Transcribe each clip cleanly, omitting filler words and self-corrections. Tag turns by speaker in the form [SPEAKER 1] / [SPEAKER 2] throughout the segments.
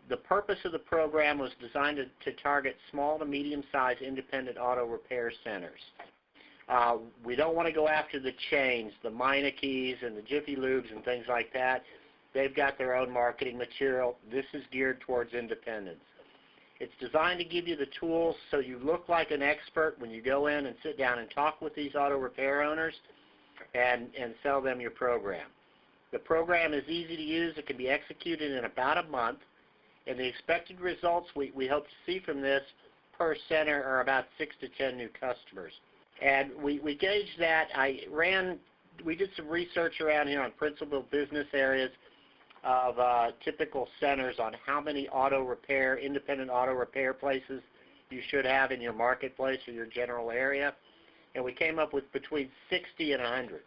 [SPEAKER 1] The purpose of the program was designed to target small to medium-sized independent auto repair centers. We don't want to go after the chains, the Meinekes and the Jiffy Lubes and things like that. They've got their own marketing material. This is geared towards independents. It's designed to give you the tools so you look like an expert when you go in and sit down and talk with these auto repair owners and sell them your program. The program is easy to use. It can be executed in about a month. And the expected results we hope to see from this per center are about 6 to 10 new customers. And we gauged that. We did some research around here on principal business areas of typical centers on how many independent auto repair places you should have in your marketplace or your general area. And we came up with between 60 and 100.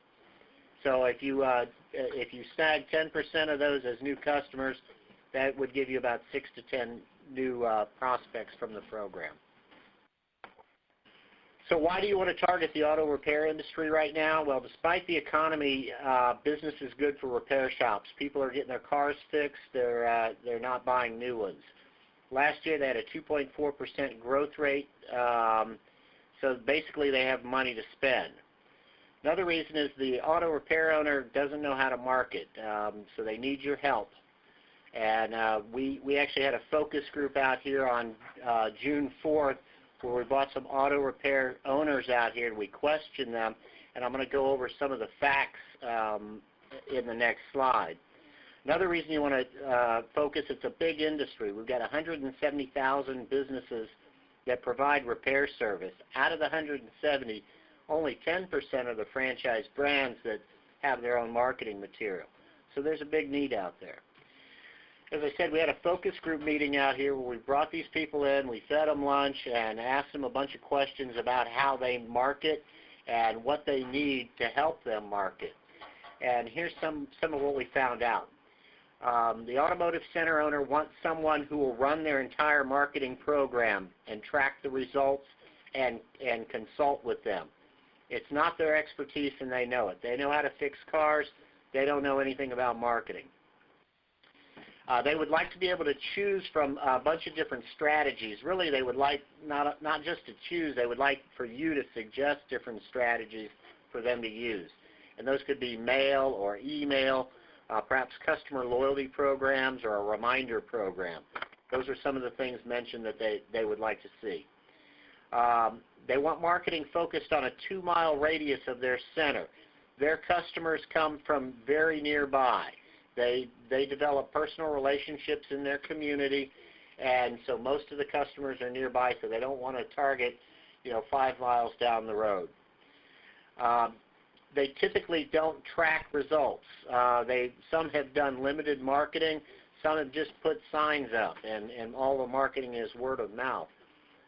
[SPEAKER 1] So if you snag 10% of those as new customers, that would give you about 6 to 10 new prospects from the program. So why do you want to target the auto repair industry right now? Well, despite the economy, business is good for repair shops. People are getting their cars fixed. They're not buying new ones. Last year they had a 2.4% growth rate, so basically they have money to spend. Another reason is the auto repair owner doesn't know how to market, so they need your help. And we actually had a focus group out here on June 4th where we brought some auto repair owners out here and we questioned them. And I'm going to go over some of the facts in the next slide. Another reason you want to focus, it's a big industry. We've got 170,000 businesses that provide repair service. Out of the 170, only 10% are the franchise brands that have their own marketing material. So there's a big need out there. As I said, we had a focus group meeting out here where we brought these people in, we fed them lunch, and asked them a bunch of questions about how they market and what they need to help them market. And here's some of what we found out. The automotive center owner wants someone who will run their entire marketing program and track the results and consult with them. It's not their expertise and they know it. They know how to fix cars. They don't know anything about marketing. They would like to be able to choose from a bunch of different strategies. Really, they would like not just to choose, they would like for you to suggest different strategies for them to use. And those could be mail or email, perhaps customer loyalty programs or a reminder program. Those are some of the things mentioned that they would like to see. They want marketing focused on a 2-mile radius of their center. Their customers come from very nearby. They develop personal relationships in their community, and so most of the customers are nearby, so they don't want to target, 5 miles down the road. They typically don't track results. Some have done limited marketing. Some have just put signs up, and all the marketing is word of mouth.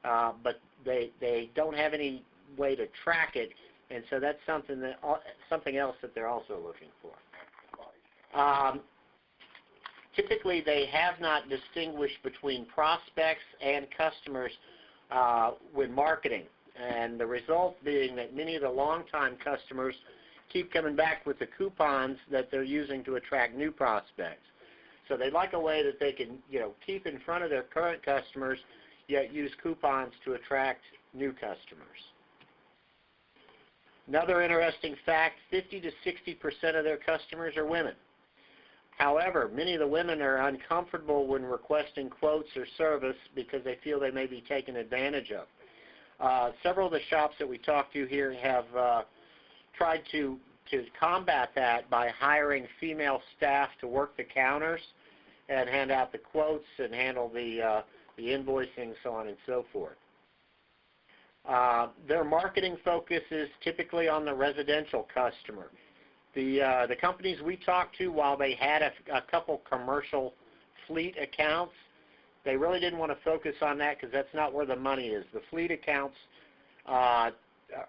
[SPEAKER 1] But they don't have any way to track it, and so that's something else that they're also looking for. Typically, they have not distinguished between prospects and customers when marketing, and the result being that many of the longtime customers keep coming back with the coupons that they're using to attract new prospects. So they'd like a way that they can, keep in front of their current customers, yet use coupons to attract new customers. Another interesting fact, 50 to 60% of their customers are women. However, many of the women are uncomfortable when requesting quotes or service because they feel they may be taken advantage of. Several of the shops that we talked to here have tried to combat that by hiring female staff to work the counters and hand out the quotes and handle the invoicing, so on and so forth. Their marketing focus is typically on the residential customer. The companies we talked to, while they had a couple commercial fleet accounts, they really didn't want to focus on that because that's not where the money is. The fleet accounts are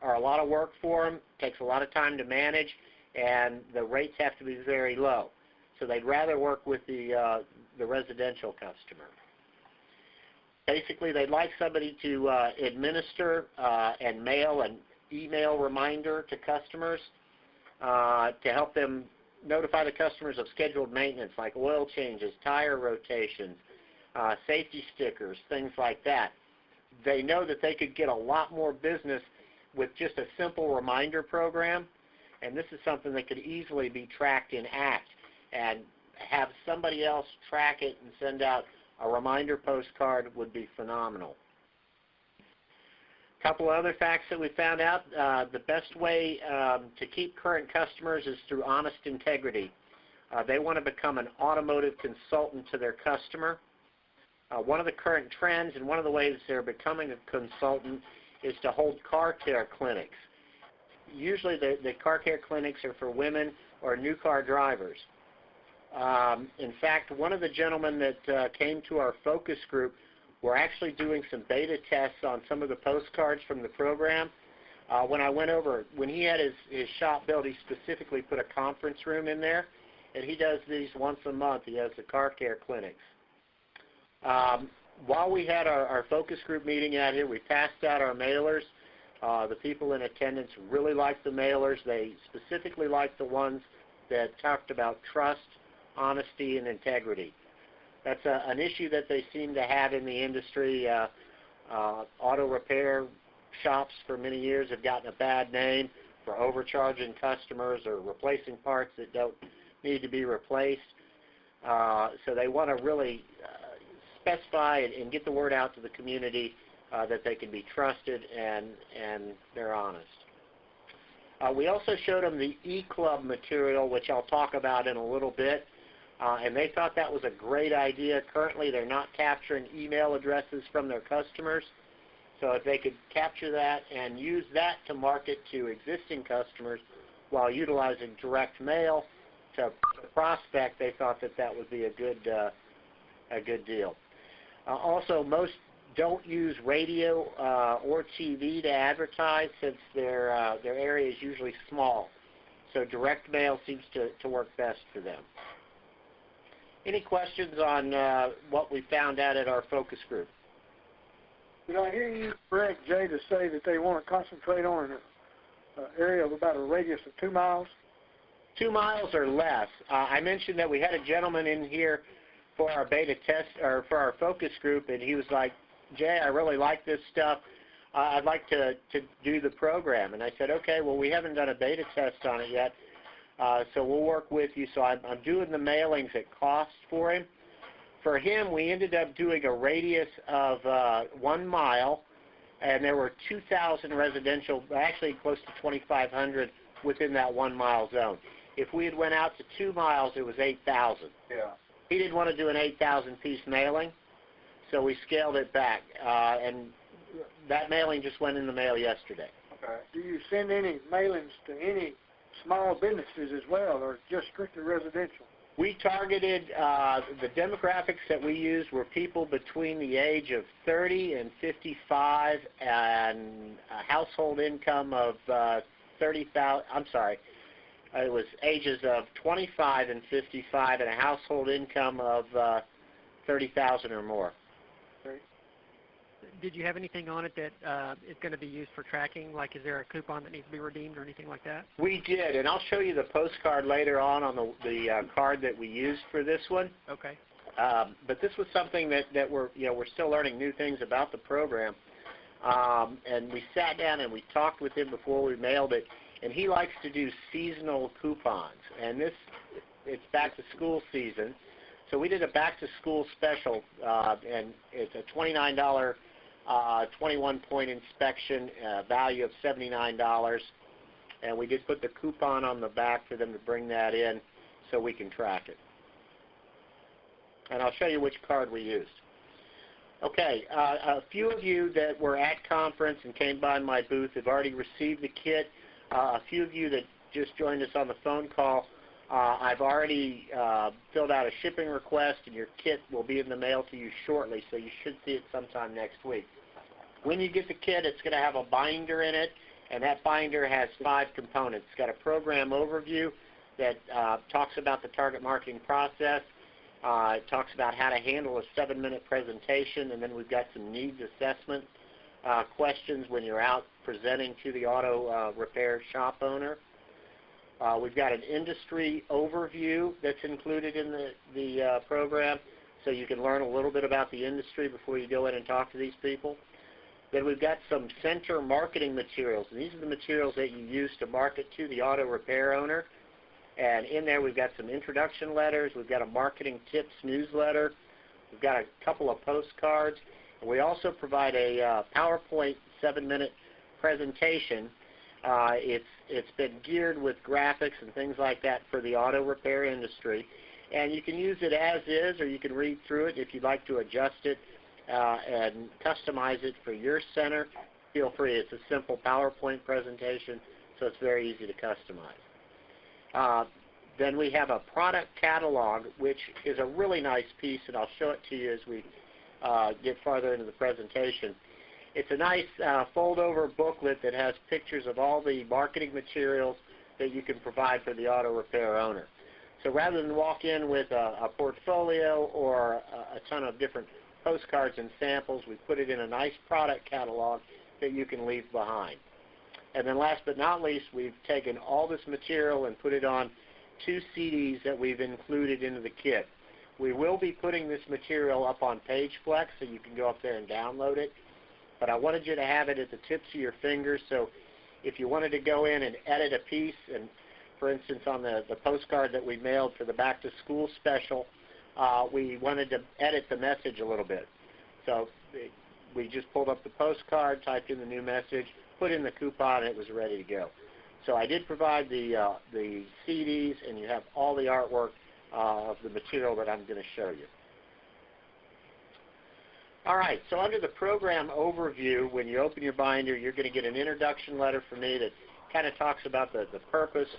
[SPEAKER 1] a lot of work for them, takes a lot of time to manage, and the rates have to be very low. So they'd rather work with the residential customer. Basically, they'd like somebody to administer and mail an email reminder to customers to help them notify the customers of scheduled maintenance like oil changes, tire rotations, safety stickers, things like that. They know that they could get a lot more business with just a simple reminder program, and this is something that could easily be tracked in ACT, and have somebody else track it and send out a reminder postcard would be phenomenal. A couple of other facts that we found out, the best way to keep current customers is through honest integrity. They want to become an automotive consultant to their customer. One of the current trends and one of the ways they're becoming a consultant is to hold car care clinics. Usually the car care clinics are for women or new car drivers. In fact, one of the gentlemen that came to our focus group were actually doing some beta tests on some of the postcards from the program. When I went over, when he had his shop built, he specifically put a conference room in there, and he does these once a month. He has the car care clinics. While we had our focus group meeting out here, we passed out our mailers. The people in attendance really liked the mailers. They specifically liked the ones that talked about trust, honesty, and integrity. That's an issue that they seem to have in the industry. Auto repair shops for many years have gotten a bad name for overcharging customers or replacing parts that don't need to be replaced. So they want to really specify and get the word out to the community that they can be trusted and they're honest. We also showed them the e-club material, which I'll talk about in a little bit. And they thought that was a great idea. Currently, they're not capturing email addresses from their customers. So if they could capture that and use that to market to existing customers while utilizing direct mail to prospect, they thought that that would be a good deal. Also, most don't use radio or TV to advertise since their area is usually small. So direct mail seems to work best for them. Any questions on what we found out at our focus group?
[SPEAKER 2] Did I hear you correct, Jay, to say that they want to concentrate on an area of about a radius of 2 miles?
[SPEAKER 1] 2 miles or less. I mentioned that we had a gentleman in here for our beta test, or for our focus group, and he was like, Jay, I really like this stuff. I'd like to do the program. And I said, okay, well, we haven't done a beta test on it yet. So we'll work with you. So I'm doing the mailings at cost for him. For him, we ended up doing a radius of 1 mile, and there were 2,000 residential, actually close to 2,500 within that 1 mile zone. If we had went out to 2 miles, it was 8,000.
[SPEAKER 2] Yeah.
[SPEAKER 1] He didn't want to do an 8,000 piece mailing, so we scaled it back, and that mailing just went in the mail yesterday.
[SPEAKER 2] Okay. Do you send any mailings to any small businesses as well, or just strictly residential?
[SPEAKER 1] We targeted, the demographics that we used were people between the age of 30 and 55 and a household income of 30,000, I'm sorry, it was ages of 25 and 55 and a household income of 30,000 or more.
[SPEAKER 3] Did you have anything on it that is going to be used for tracking? Like, is there a coupon that needs to be redeemed or anything like that?
[SPEAKER 1] We did, and I'll show you the postcard later on the card that we used for this one.
[SPEAKER 3] Okay.
[SPEAKER 1] But this was something that we're still learning new things about the program. And we sat down and we talked with him before we mailed it, and he likes to do seasonal coupons. And it's back to school season, so we did a back to school special, and it's a $29. 21-point inspection, value of $79, and we did put the coupon on the back for them to bring that in so we can track it. And I'll show you which card we used. Okay, a few of you that were at conference and came by my booth have already received the kit. A few of you that just joined us on the phone call, I've already filled out a shipping request, and your kit will be in the mail to you shortly, so you should see it sometime next week. When you get the kit, it's going to have a binder in it, and that binder has 5 components. It's got a program overview that talks about the target marketing process. It talks about how to handle a 7-minute presentation, and then we've got some needs assessment questions when you're out presenting to the auto repair shop owner. We've got an industry overview that's included in the program, so you can learn a little bit about the industry before you go in and talk to these people. Then we've got some center marketing materials. And these are the materials that you use to market to the auto repair owner. And in there we've got some introduction letters. We've got a marketing tips newsletter. We've got a couple of postcards. And we also provide a PowerPoint 7-minute presentation. It's been geared with graphics and things like that for the auto repair industry. And you can use it as is, or you can read through it. If you'd like to adjust it and customize it for your center, feel free. It's a simple PowerPoint presentation, so it's very easy to customize. Then we have a product catalog, which is a really nice piece, and I'll show it to you as we get farther into the presentation. It's a nice fold-over booklet that has pictures of all the marketing materials that you can provide for the auto repair owner. So rather than walk in with a portfolio or a ton of different postcards and samples, we put it in a nice product catalog that you can leave behind. And then last but not least, we've taken all this material and put it on 2 CDs that we've included into the kit. We will be putting this material up on PageFlex, so you can go up there and download it. But I wanted you to have it at the tips of your fingers, so if you wanted to go in and edit a piece, and for instance on the postcard that we mailed for the back to school special, we wanted to edit the message a little bit. So we just pulled up the postcard, typed in the new message, put in the coupon, and it was ready to go. So I did provide the CDs, and you have all the artwork of the material that I'm going to show you. All right, so under the program overview, when you open your binder, you're going to get an introduction letter from me that kind of talks about the purpose,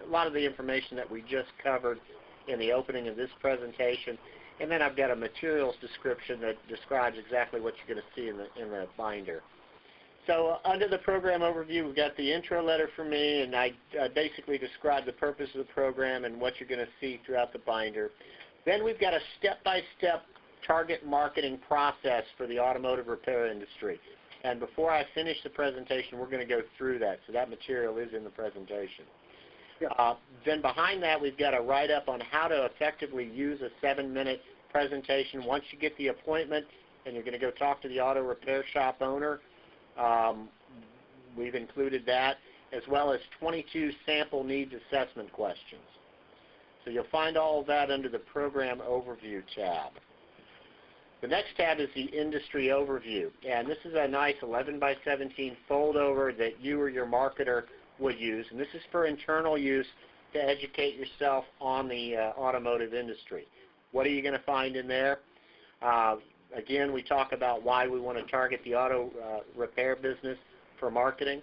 [SPEAKER 1] a lot of the information that we just covered in the opening of this presentation. And then I've got a materials description that describes exactly what you're going to see in the binder. So under the program overview, we've got the intro letter from me, and I basically describe the purpose of the program and what you're going to see throughout the binder. Then we've got a step-by-step target marketing process for the automotive repair industry. And before I finish the presentation, we're going to go through that. So that material is in the presentation.
[SPEAKER 2] Yeah.
[SPEAKER 1] Then behind that, we've got a write-up on how to effectively use a 7-minute presentation. Once you get the appointment and you're going to go talk to the auto repair shop owner, we've included that, as well as 22 sample needs assessment questions. So you'll find all of that under the Program Overview tab. The next tab is the Industry Overview, and this is a nice 11 by 17 fold over that you or your marketer would use, and this is for internal use to educate yourself on the automotive industry. What are you going to find in there? Again, we talk about why we want to target the auto repair business for marketing.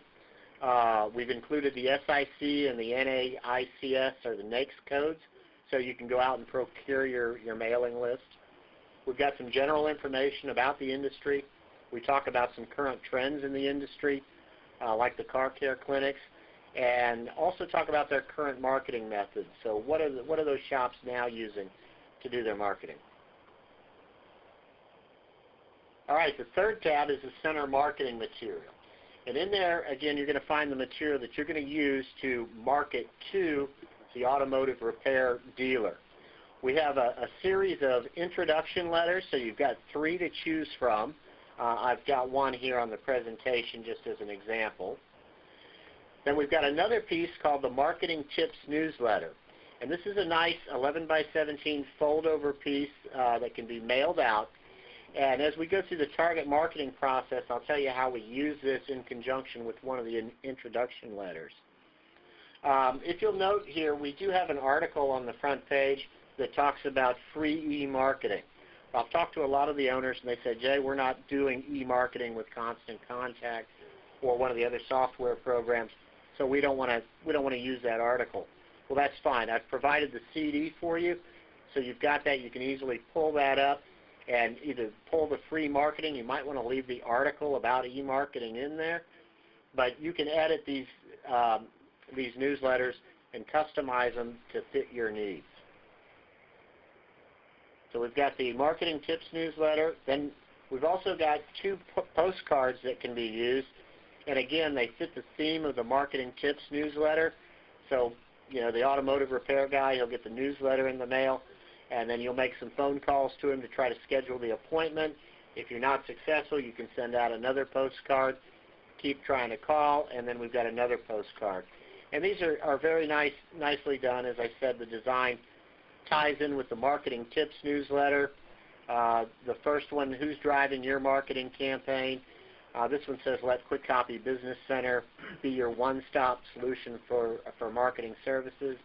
[SPEAKER 1] We've included the SIC and the NAICS, or the NAICS codes, so you can go out and procure your mailing list. We've got some general information about the industry. We talk about some current trends in the industry, like the car care clinics, and also talk about their current marketing methods. So what are those shops now using to do their marketing? All right, the third tab is the center marketing material. And in there, again, you're going to find the material that you're going to use to market to the automotive repair dealer. We have a series of introduction letters, so you've got 3 to choose from. I've got one here on the presentation just as an example. Then we've got another piece called the Marketing Tips Newsletter. And this is a nice 11 by 17 fold-over piece that can be mailed out. And as we go through the target marketing process, I'll tell you how we use this in conjunction with one of the introduction letters. If you'll note here, we do have an article on the front page that talks about free e-marketing. I've talked to a lot of the owners, and they said, Jay, we're not doing e-marketing with Constant Contact or one of the other software programs, so we don't want to use that article. Well, that's fine. I've provided the CD for you, so you've got that. You can easily pull that up and either pull the free marketing. You might want to leave the article about e-marketing in there, but you can edit these newsletters and customize them to fit your needs. So we've got the Marketing Tips Newsletter. Then we've also got 2 postcards that can be used. And again, they fit the theme of the Marketing Tips Newsletter. So the automotive repair guy. He'll get the newsletter in the mail, and then you'll make some phone calls to him to try to schedule the appointment. If you're not successful, you can send out another postcard. Keep trying to call, and then we've got another postcard. And these are very nicely done. As I said, the design ties in with the marketing tips newsletter. The first one, who's driving your marketing campaign? This one says, let Quick Copy Business Center be your one-stop solution for marketing services.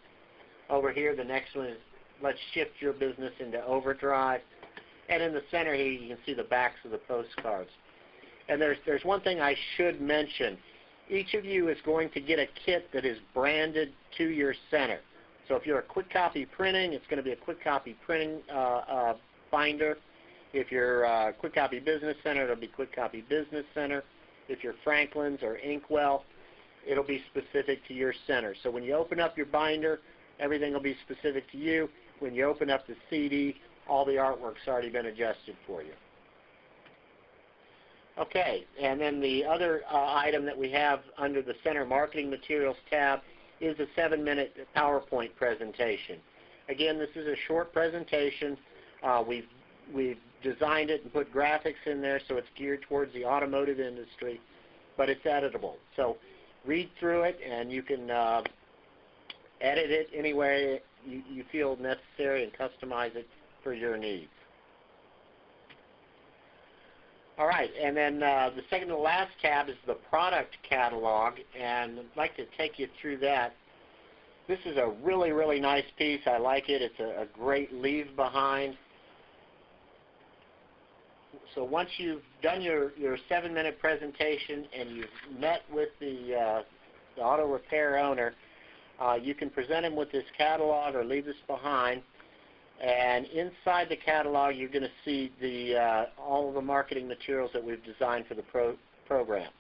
[SPEAKER 1] Over here, the next one is, let's shift your business into overdrive. And in the center here, you can see the backs of the postcards. And there's one thing I should mention. Each of you is going to get a kit that is branded to your center. So if you're a Quick Copy Printing, it's going to be a Quick Copy Printing binder. If you're Quick Copy Business Center, it'll be Quick Copy Business Center. If you're Franklin's or Inkwell, it'll be specific to your center. So when you open up your binder, everything will be specific to you. When you open up the CD, all the artwork's already been adjusted for you. Okay, and then the other item that we have under the Center Marketing Materials tab is a 7-minute PowerPoint presentation. Again, this is a short presentation. We've designed it and put graphics in there so it's geared towards the automotive industry, but it's editable. So read through it, and you can edit it any way you feel necessary and customize it for your needs. All right, and then the second to last tab is the product catalog, and I'd like to take you through that. This is a really, really nice piece. I like it. It's a great leave behind. So once you've done your 7-minute presentation and you've met with the auto repair owner, you can present him with this catalog or leave this behind. And inside the catalog, you're going to see all of the marketing materials that we've designed for the program.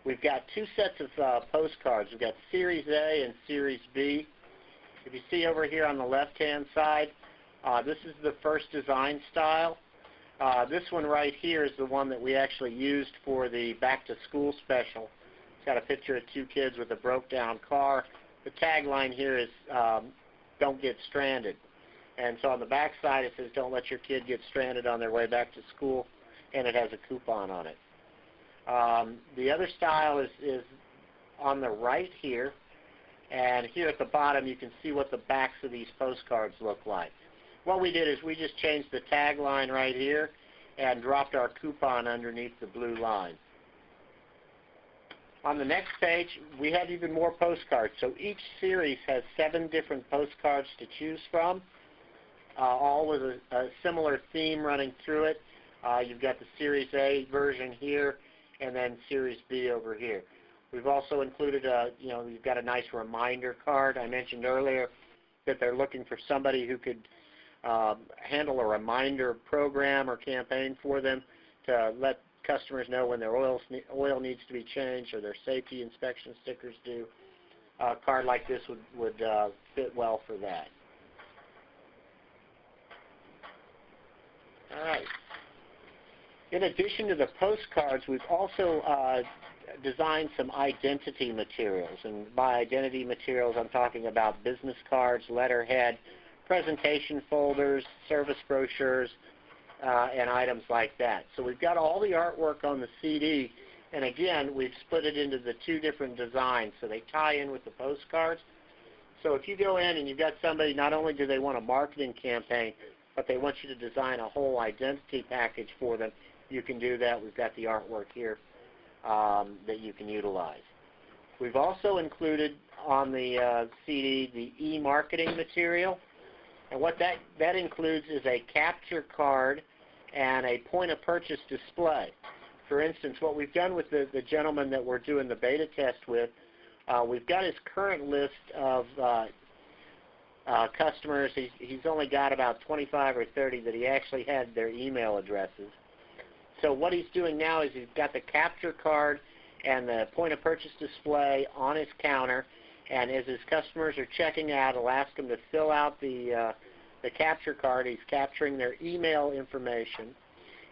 [SPEAKER 1] We've got 2 sets of postcards. We've got Series A and Series B. If you see over here on the left-hand side, this is the first design style. This one right here is the one that we actually used for the back-to-school special. It's got a picture of 2 kids with a broke-down car. The tagline here is, don't get stranded. And so on the back side, it says, don't let your kid get stranded on their way back to school, and it has a coupon on it. The other style is on the right here, and here at the bottom, you can see what the backs of these postcards look like. What we did is we just changed the tagline right here and dropped our coupon underneath the blue line. On the next page, we have even more postcards. So each series has 7 different postcards to choose from, all with a similar theme running through it. You've got the Series A version here, and then Series B over here. We've also included you've got a nice reminder card. I mentioned earlier that they're looking for somebody who could handle a reminder program or campaign for them to let customers know when their oil needs to be changed or their safety inspection stickers due. A card like this would fit well for that. All right. In addition to the postcards, we've also designed some identity materials. And by identity materials, I'm talking about business cards, letterhead, presentation folders, service brochures, and items like that. So we've got all the artwork on the CD, and again, we've split it into the 2 different designs, so they tie in with the postcards. So if you go in and you've got somebody, not only do they want a marketing campaign, but they want you to design a whole identity package for them, you can do that. We've got the artwork here that you can utilize. We've also included on the CD the e-marketing material. And what that includes is a capture card and a point-of-purchase display. For instance, what we've done with the gentleman that we're doing the beta test with, we've got his current list of customers. He's only got about 25 or 30 that he actually had their email addresses. So what he's doing now is he's got the capture card and the point-of-purchase display on his counter, and as his customers are checking out, he'll ask them to fill out the capture card. He's capturing their email information,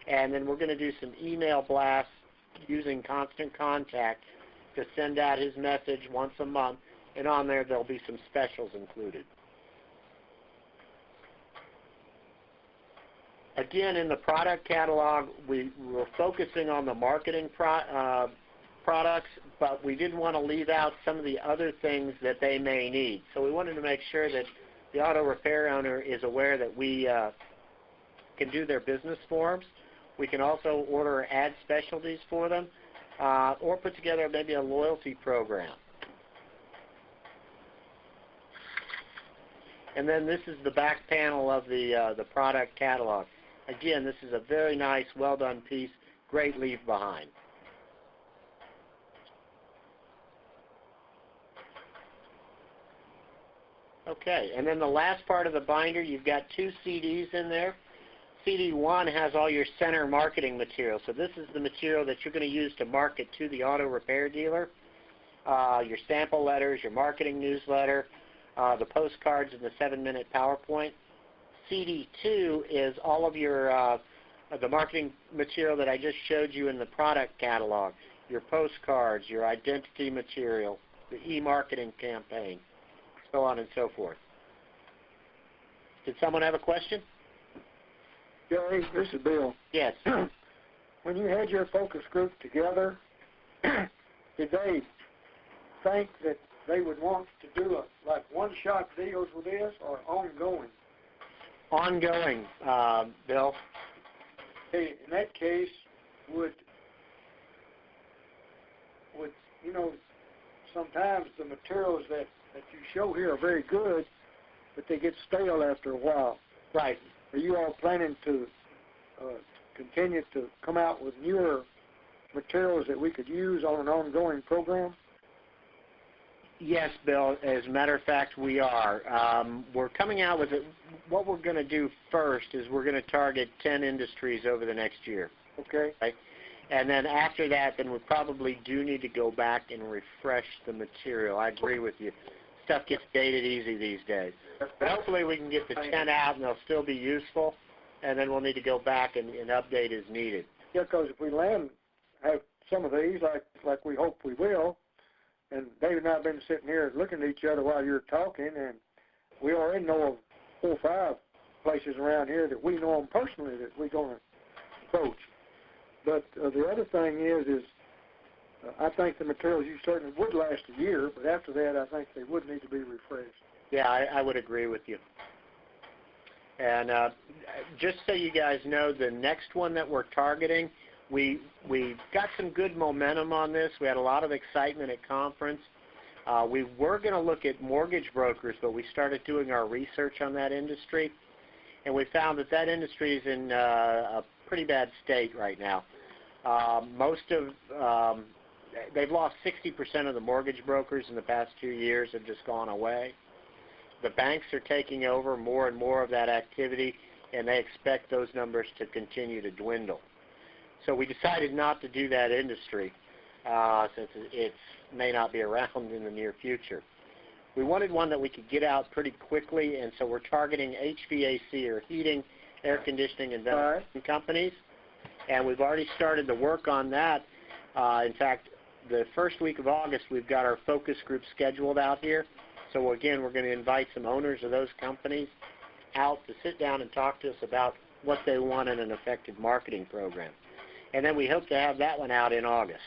[SPEAKER 1] and then we're going to do some email blasts using Constant Contact to send out his message once a month and on there there'll be some specials included. Again, in the product catalog, we were focusing on the marketing products, but we didn't want to leave out some of the other things that they may need. So we wanted to make sure that the auto repair owner is aware that we can do their business forms. We can also order or add specialties for them, or put together maybe a loyalty program. And then this is the back panel of the product catalog. Again, this is a very nice, well-done piece, great leave behind. Okay, and then the last part of the binder, you've got 2 CDs in there. CD 1 has all your center marketing material. So this is the material that you're going to use to market to the auto repair dealer. Your sample letters, your marketing newsletter, the postcards, and the 7-minute PowerPoint. CD 2 is all of your the marketing material that I just showed you in the product catalog. Your postcards, your identity material, the e-marketing campaign, so on and so forth. Did someone have a question?
[SPEAKER 2] Gary, this is Bill.
[SPEAKER 1] Yes.
[SPEAKER 2] When you had your focus group together, did they think that they would want to do like one-shot deals with this or ongoing?
[SPEAKER 1] Ongoing, Bill.
[SPEAKER 2] Hey, in that case, would you know, sometimes the materials that you show here are very good, but they get stale after a while.
[SPEAKER 1] Right.
[SPEAKER 2] Are you all planning to continue to come out with newer materials that we could use on an ongoing program?
[SPEAKER 1] Yes, Bill. As a matter of fact, we are. We're coming out with it. What we're going to do first is we're going to target 10 industries over the next year.
[SPEAKER 2] Okay.
[SPEAKER 1] Right? And then after that, then we probably do need to go back and refresh the material. I agree with you. Stuff gets dated easy these days. But hopefully we can get the 10 out and they'll still be useful, and then we'll need to go back and update as needed.
[SPEAKER 2] Yeah, because if we have some of these, like we hope we will, and David and I have been sitting here looking at each other while you're talking, and we already know of 4 or 5 places around here that we know them personally that we're going to approach. But the other thing is I think the materials you certainly would last a year, but after that I think they would need to be refreshed.
[SPEAKER 1] Yeah, I would agree with you. And just so you guys know, the next one that we're targeting, we've got some good momentum on this. We had a lot of excitement at conference. We were going to look at mortgage brokers, but we started doing our research on that industry, and we found that industry is in a pretty bad state right now. They've lost 60% of the mortgage brokers in the past 2 years, have just gone away. The banks are taking over more and more of that activity, and they expect those numbers to continue to dwindle. So we decided not to do that industry since it may not be around in the near future. We wanted one that we could get out pretty quickly, and so we're targeting HVAC, or heating, air conditioning, and ventilation companies. And we've already started to work on that. In fact, the first week of August, we've got our focus group scheduled out here. So again, we're going to invite some owners of those companies out to sit down and talk to us about what they want in an effective marketing program. And then we hope to have that one out in August.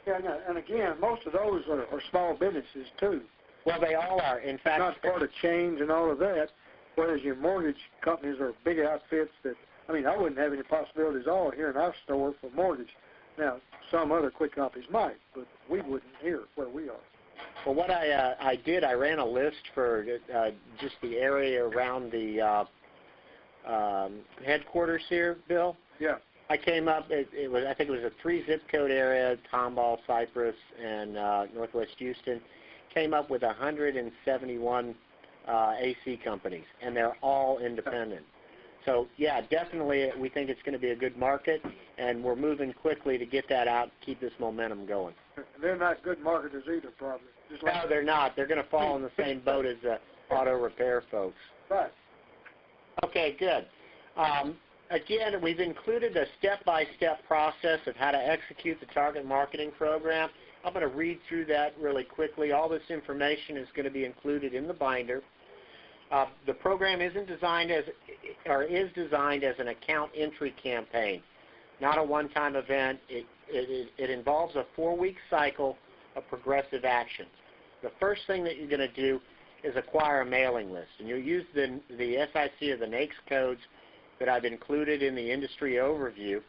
[SPEAKER 2] Yeah, and again, most of those are small businesses too.
[SPEAKER 1] Well, they all are. In fact,
[SPEAKER 2] not part of chains and all of that, whereas your mortgage companies are big outfits that, I mean, I wouldn't have any possibilities at all here in our store for mortgage. Now, some other quick companies might, but we wouldn't here where we are.
[SPEAKER 1] Well, what I did, I ran a list for just the area around the headquarters here, Bill.
[SPEAKER 2] Yeah.
[SPEAKER 1] I came up, I think it was a 3 zip code area, Tomball, Cypress, and Northwest Houston. Came up with 171 AC companies, and they're all independent. So, yeah, definitely we think it's going to be a good market, and we're moving quickly to get that out and keep this momentum going.
[SPEAKER 2] They're not good marketers either, probably.
[SPEAKER 1] No, they're not. They're going to fall in the same boat as the auto repair folks.
[SPEAKER 2] Right.
[SPEAKER 1] Okay, good. Again, we've included a step-by-step process of how to execute the target marketing program. I'm going to read through that really quickly. All this information is going to be included in the binder. The program is designed as an account entry campaign, not a one-time event. It involves a 4-week cycle of progressive actions. The first thing that you're going to do is acquire a mailing list, and you'll use the SIC or the NAICS codes that I've included in the industry overview.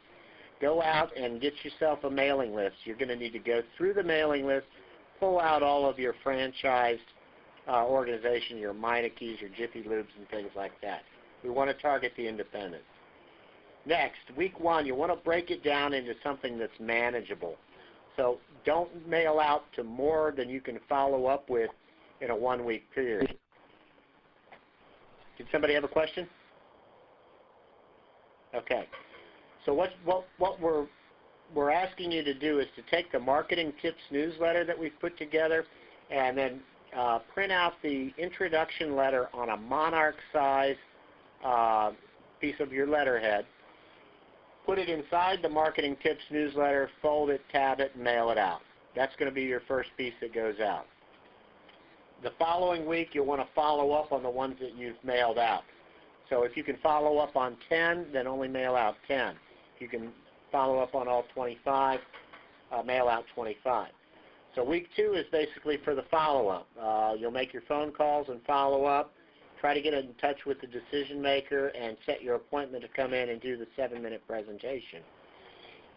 [SPEAKER 1] Go out and get yourself a mailing list. You're going to need to go through the mailing list, pull out all of your franchised organization, your Meinekes, your Jiffy Lubes, and things like that. We want to target the independents. Next, week 1, you want to break it down into something that's manageable. So don't mail out to more than you can follow up with in a 1-week period. Did somebody have a question? Okay. So what we're asking you to do is to take the Marketing Tips newsletter that we've put together and then print out the introduction letter on a monarch size piece of your letterhead, put it inside the Marketing Tips newsletter, fold it, tab it, and mail it out. That's going to be your first piece that goes out. The following week, you'll want to follow up on the ones that you've mailed out. So if you can follow up on 10, then only mail out 10. If you can follow up on all 25, mail out 25. So week 2 is basically for the follow-up. You'll make your phone calls and follow up. Try to get in touch with the decision maker and set your appointment to come in and do the 7-minute presentation.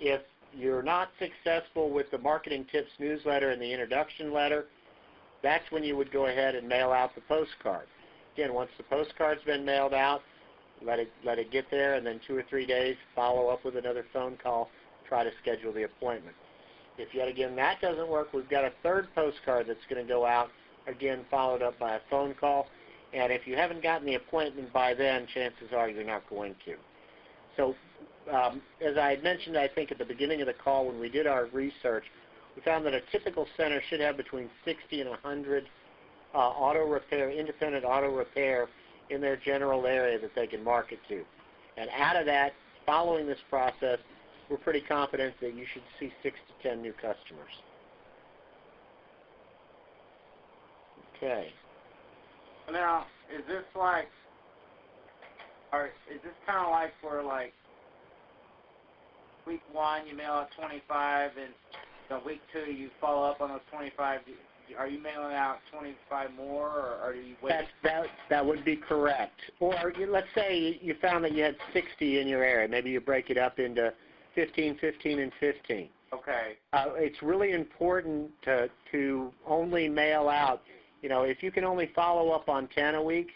[SPEAKER 1] If you're not successful with the Marketing Tips newsletter and the introduction letter, that's when you would go ahead and mail out the postcard. Again, once the postcard's been mailed out, let it get there, and then 2 or 3 days, follow up with another phone call, try to schedule the appointment. If yet again that doesn't work, we've got a third postcard that's going to go out, again followed up by a phone call. And if you haven't gotten the appointment by then, chances are you're not going to. So as I had mentioned, I think at the beginning of the call when we did our research, we found that a typical center should have between 60 and 100 independent auto repair in their general area that they can market to. And out of that, following this process, we're pretty confident that you should see 6 to 10 new customers. Okay.
[SPEAKER 4] Now, is this like, or is this kind of like for like week 1 you mail out 25 and so week 2 you follow up on those 25? Are you mailing out 25 more, or are you waiting?
[SPEAKER 1] That would be correct. Or let's say you found that you had 60 in your area. Maybe you break it up into 15, 15, and 15.
[SPEAKER 4] Okay.
[SPEAKER 1] It's really important to only mail out. You know, if you can only follow up on 10 a week,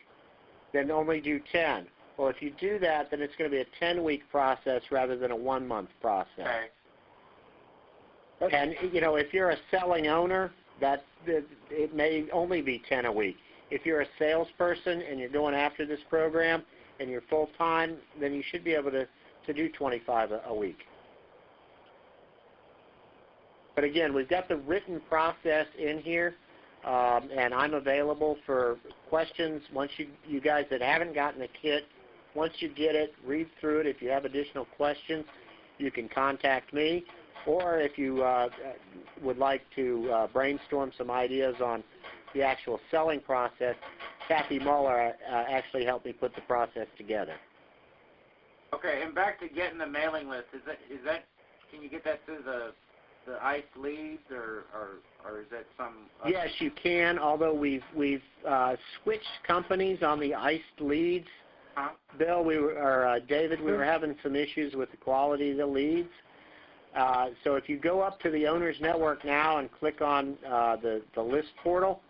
[SPEAKER 1] then only do 10. Well, if you do that, then it's going to be a 10-week process rather than a 1-month process.
[SPEAKER 4] Okay.
[SPEAKER 1] And, you know, if you're a selling owner, it may only be 10 a week. If you're a salesperson and you're going after this program and you're full-time, then you should be able to do 25 a week. But again, we've got the written process in here, and I'm available for questions. Once you guys that haven't gotten the kit, once you get it, read through it. If you have additional questions, you can contact me. Or if you would like to brainstorm some ideas on the actual selling process, Kathy Muller actually helped me put the process together.
[SPEAKER 4] Okay, and back to getting the mailing list, is that can you get that through the ICE leads or is that some?
[SPEAKER 1] Yes, you can. Although we've switched companies on the ICE leads.
[SPEAKER 4] Huh?
[SPEAKER 1] Bill, David, we were having some issues with the quality of the leads. So if you go up to the Owners Network now and click on the list portal,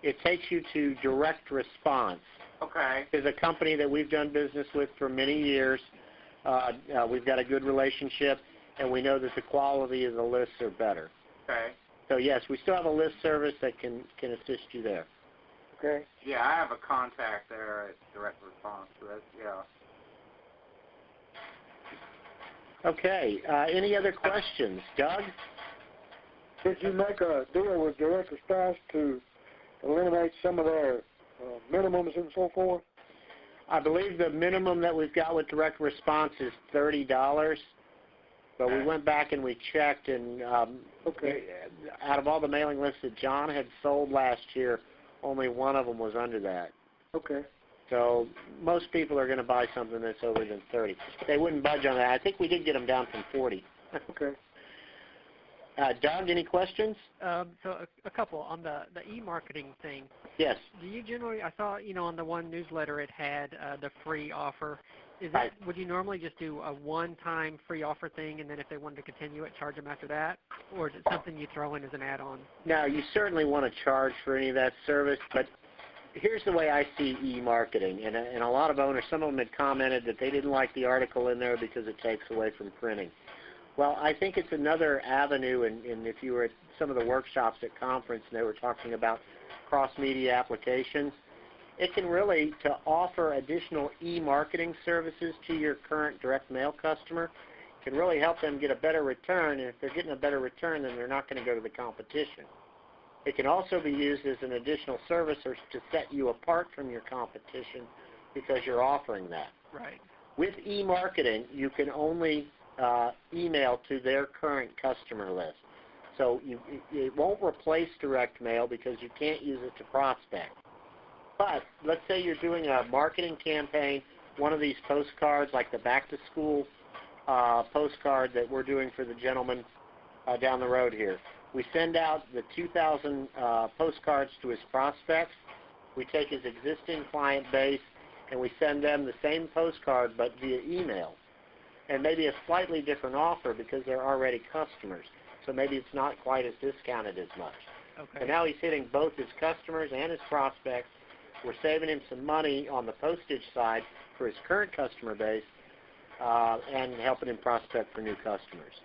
[SPEAKER 1] it takes you to Direct Response.
[SPEAKER 4] Okay.
[SPEAKER 1] It's a company that we've done business with for many years. We've got a good relationship, and we know that the quality of the lists are better.
[SPEAKER 4] Okay.
[SPEAKER 1] So yes, we still have a list service that can assist you there.
[SPEAKER 2] Okay.
[SPEAKER 4] Yeah, I have a contact there at Direct Response. So that's, yeah.
[SPEAKER 1] Okay. Any other questions? Doug?
[SPEAKER 2] Did you make a deal with Direct Response to eliminate some of their minimums and so forth?
[SPEAKER 1] I believe the minimum that we've got with Direct Response is $30, But we went back and we checked, and out of all the mailing lists that John had sold last year, only one of them was under that.
[SPEAKER 2] Okay.
[SPEAKER 1] So most people are going to buy something that's over than 30. They wouldn't budge on that. I think we did get them down from 40.
[SPEAKER 2] Okay.
[SPEAKER 1] Doug, any questions?
[SPEAKER 3] So a couple on the e-marketing thing.
[SPEAKER 1] Yes.
[SPEAKER 3] Do you generally? I saw on the one newsletter it had the free offer. Is
[SPEAKER 1] Right.
[SPEAKER 3] Would you normally just do a one-time free offer thing, and then if they wanted to continue it, charge them after that, or is it something you throw in as an add-on?
[SPEAKER 1] Now, you certainly want to charge for any of that service, but here's the way I see e-marketing, and a lot of owners, some of them had commented that they didn't like the article in there because it takes away from printing. Well, I think it's another avenue, and if you were at some of the workshops at conference and they were talking about cross-media applications, it can really, to offer additional e-marketing services to your current direct mail customer, can really help them get a better return, and if they're getting a better return, then they're not going to go to the competition. It can also be used as an additional service or to set you apart from your competition because you're offering that.
[SPEAKER 3] Right.
[SPEAKER 1] With e-marketing, you can only email to their current customer list. So it won't replace direct mail because you can't use it to prospect. But let's say you're doing a marketing campaign, one of these postcards like the back-to-school postcard that we're doing for the gentleman down the road here. We send out the 2,000 postcards to his prospects. We take his existing client base and we send them the same postcard but via email. And maybe a slightly different offer because they're already customers. So maybe it's not quite as discounted as much.
[SPEAKER 3] Okay.
[SPEAKER 1] So now he's hitting both his customers and his prospects. We're saving him some money on the postage side for his current customer base and helping him prospect for new customers.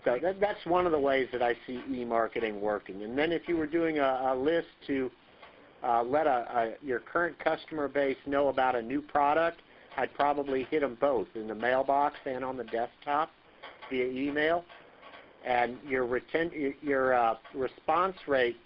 [SPEAKER 1] So that's one of the ways that I see e-marketing working. And then if you were doing a list to let your current customer base know about a new product, I'd probably hit them both in the mailbox and on the desktop via email. And your response rate,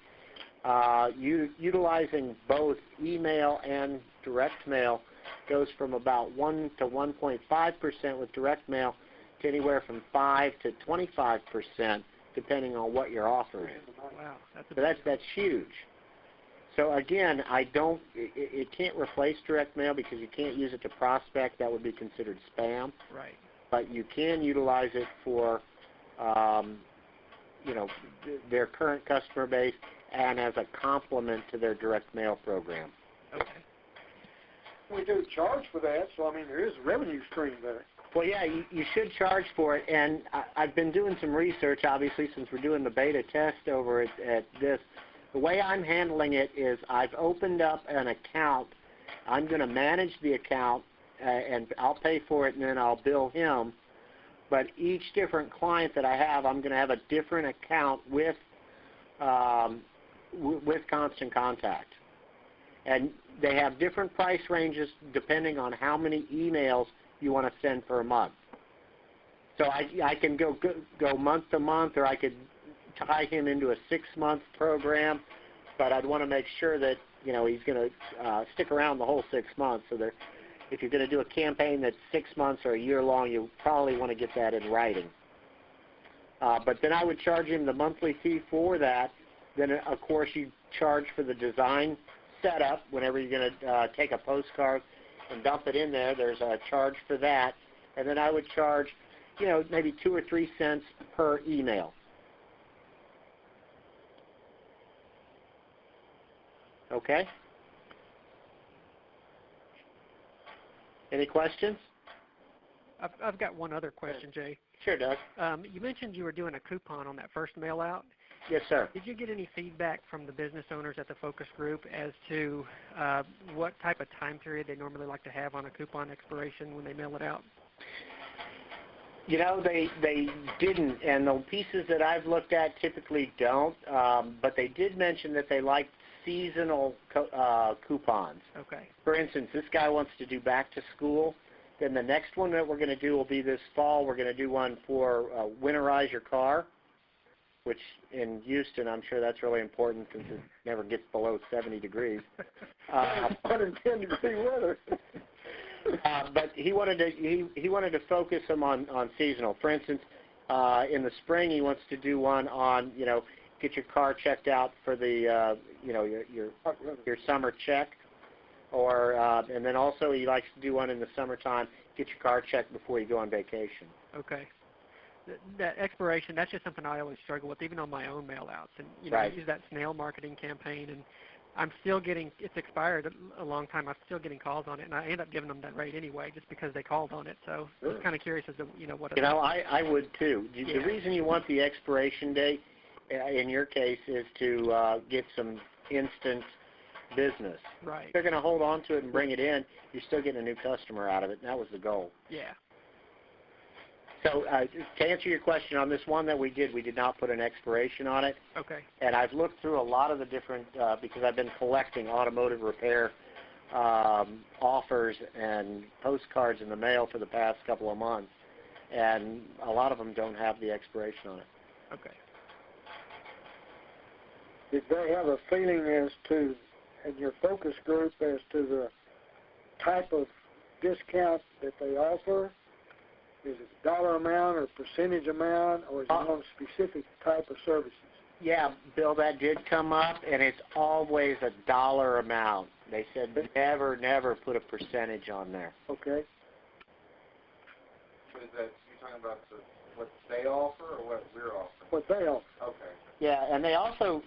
[SPEAKER 1] utilizing both email and direct mail, goes from about 1 to 1.5% with direct mail to anywhere from 5 to 25%, depending on what you're offering.
[SPEAKER 3] Wow,
[SPEAKER 1] that's huge. So again, it can't replace direct mail because you can't use it to prospect. That would be considered spam.
[SPEAKER 3] Right.
[SPEAKER 1] But you can utilize it for, their current customer base and as a complement to their direct mail program.
[SPEAKER 3] Okay.
[SPEAKER 2] We do charge for that, so I mean there is a revenue stream there.
[SPEAKER 1] Well, yeah, you should charge for it, and I've been doing some research, obviously, since we're doing the beta test over at this. The way I'm handling it is I've opened up an account. I'm going to manage the account, and I'll pay for it, and then I'll bill him. But each different client that I have, I'm going to have a different account with Constant Contact. And they have different price ranges depending on how many emails you want to send per month. So I can go month to month, or I could tie him into a 6-month program, but I'd want to make sure that he's going to stick around the whole 6 months. So that if you're going to do a campaign that's 6 months or a year long, you probably want to get that in writing. But then I would charge him the monthly fee for that. Then of course you charge for the design setup. Whenever you're going to take a postcard and dump it in there, there's a charge for that. And then I would charge, maybe 2 or 3 cents per email. Okay? Any questions?
[SPEAKER 3] I've got one other question, Jay.
[SPEAKER 1] Sure, Doug.
[SPEAKER 3] You mentioned you were doing a coupon on that first mail out.
[SPEAKER 1] Yes, sir.
[SPEAKER 3] Did you get any feedback from the business owners at the focus group as to what type of time period they normally like to have on a coupon expiration when they mail it out?
[SPEAKER 1] They didn't, and the pieces that I've looked at typically don't, but they did mention that they like seasonal coupons.
[SPEAKER 3] Okay.
[SPEAKER 1] For instance, this guy wants to do back to school. Then the next one that we're going to do will be this fall. We're going to do one for winterize your car, which in Houston, I'm sure that's really important since it never gets below 70 degrees.
[SPEAKER 2] 110 degree weather.
[SPEAKER 1] But he wanted to focus them on seasonal. For instance, in the spring he wants to do one on, get your car checked out for the your summer check, or and then also he likes to do one in the summertime, get your car checked before you go on vacation.
[SPEAKER 3] Okay. That expiration, that's just something I always struggle with, even on my own mail-outs. And,
[SPEAKER 1] Right.
[SPEAKER 3] I use that snail marketing campaign, and I'm still getting, it's expired a long time, I'm still getting calls on it, and I end up giving them that rate anyway just because they called on it. So I was kind of curious as to, what it is.
[SPEAKER 1] I would too.
[SPEAKER 3] Yeah.
[SPEAKER 1] The reason you want the expiration date, in your case, is to get some instant business.
[SPEAKER 3] Right.
[SPEAKER 1] If they're going to hold on to it and bring it in, you're still getting a new customer out of it, and that was the goal.
[SPEAKER 3] Yeah.
[SPEAKER 1] So to answer your question, on this one that we did not put an expiration on it.
[SPEAKER 3] Okay.
[SPEAKER 1] And I've looked through a lot of the different, because I've been collecting automotive repair offers and postcards in the mail for the past couple of months, and a lot of them don't have the expiration on it.
[SPEAKER 3] Okay.
[SPEAKER 2] Did they have a feeling as to, in your focus group, as to the type of discount that they offer? Is it dollar amount or percentage amount, or is it on a specific type of services?
[SPEAKER 1] Yeah, Bill, that did come up, and it's always a dollar amount. They said never put a percentage on there.
[SPEAKER 2] Okay.
[SPEAKER 4] So is that, you're talking about what they offer or what we're offering?
[SPEAKER 2] What they offer.
[SPEAKER 4] Okay.
[SPEAKER 1] Yeah, and they also,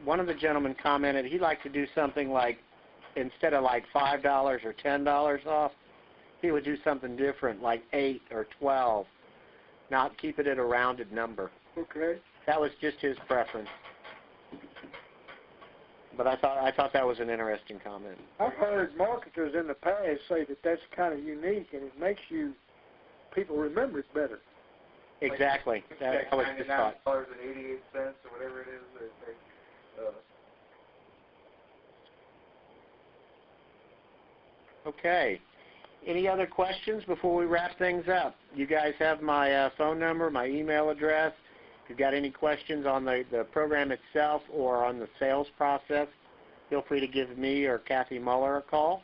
[SPEAKER 1] one of the gentlemen commented he'd like to do something like, instead of like $5 or $10 off, he would do something different, like 8 or 12, not keep it at a rounded number.
[SPEAKER 2] Okay.
[SPEAKER 1] That was just his preference. But I thought that was an interesting comment.
[SPEAKER 2] I've heard marketers in the past say that that's kind of unique, and it makes people remember it better.
[SPEAKER 1] Exactly. That was his thought.
[SPEAKER 4] $99.88 or whatever it is.
[SPEAKER 1] Okay. Any other questions before we wrap things up? You guys have my phone number, my email address. If you've got any questions on the program itself or on the sales process, feel free to give me or Kathy Muller a call.